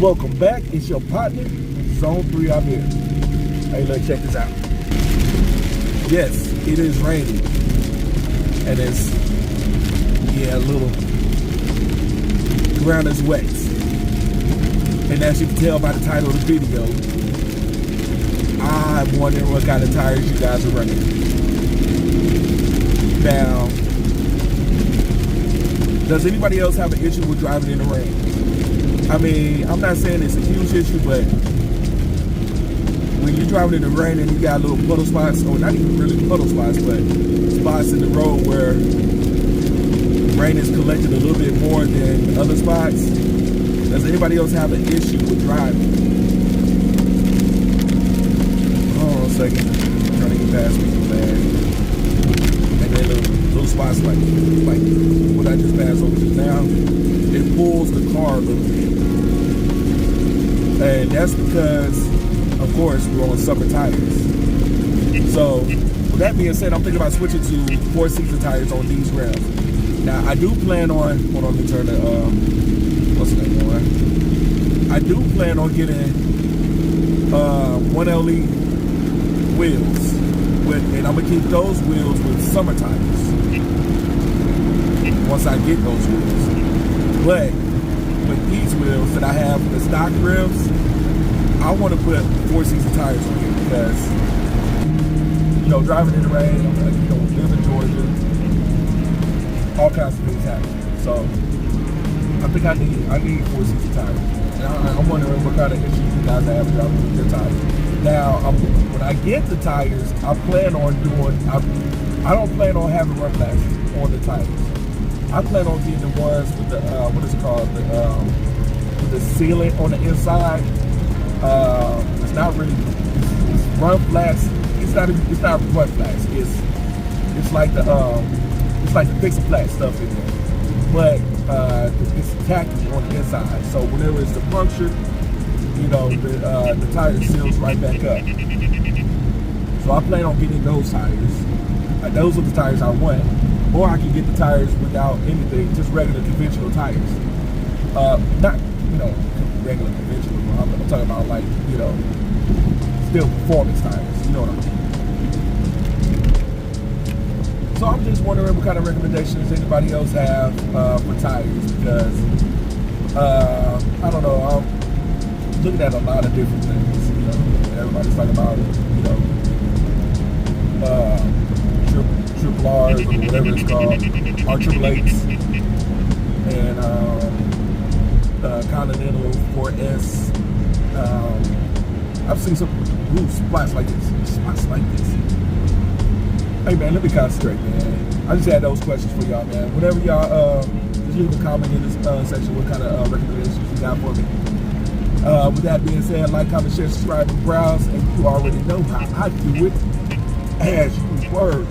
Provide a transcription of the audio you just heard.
Welcome back. It's your partner, Zone 3 out here. Hey, let's check this out. Yes, it is raining. And it's, a little, the ground is wet. And as you can tell by the title of the video, I'm wondering what kind of tires you guys are running. Now, does anybody else have an issue with driving in the rain? I mean, I'm not saying it's a huge issue, but when you're driving in the rain and you got little puddle spots, or not even really puddle spots, but spots in the road where rain is collected a little bit more than other spots, does anybody else have an issue with driving? Hold on a second. I'm trying to get past me too fast. And then little spots like what I just passed over just now, it pulls the car a little bit. And that's because, of course, we're on summer tires. So, with that being said, I'm thinking about switching to 4-season tires on these grounds. Now, I do plan on, hold on, let me turn the, what's the name on? I do plan on getting 1LE wheels, and I'm going to keep those wheels with summer tires once I get those wheels. But with these wheels that I have, the stock rims, I want to put 4-season tires on here because, driving in the rain, live in Georgia, all kinds of things happen. So I think I need 4-season tires. And I'm wondering what kind of issues you guys have driving with your tires. Now, when I get the tires, I plan on doing, I don't plan on having run flags on the tires. I plan on getting the ones with the, what is it called, with the sealant on the inside. It's not really, it's run flats. It's not run flats. It's like the fix a flat stuff in there. But it's tacky on the inside. So whenever it's the puncture, the tire seals right back up. So I plan on getting those tires. Those are the tires I want. Or I can get the tires without anything, just regular conventional tires. Not, regular conventional. I'm talking about still performance tires. You know what I mean? So I'm just wondering what kind of recommendations anybody else have for tires because, I don't know, I'm looking at a lot of different things. Everybody's talking about, triple R's or whatever it's called, or triple H's, and Continental 4S. I've seen some spots like this. Hey man, let me concentrate, man. I just had those questions for y'all, man. Whatever y'all, just leave a comment in this section what kind of recommendations you got for me. With that being said, like, comment, share, subscribe, and browse, and you already know how I do it. As you word.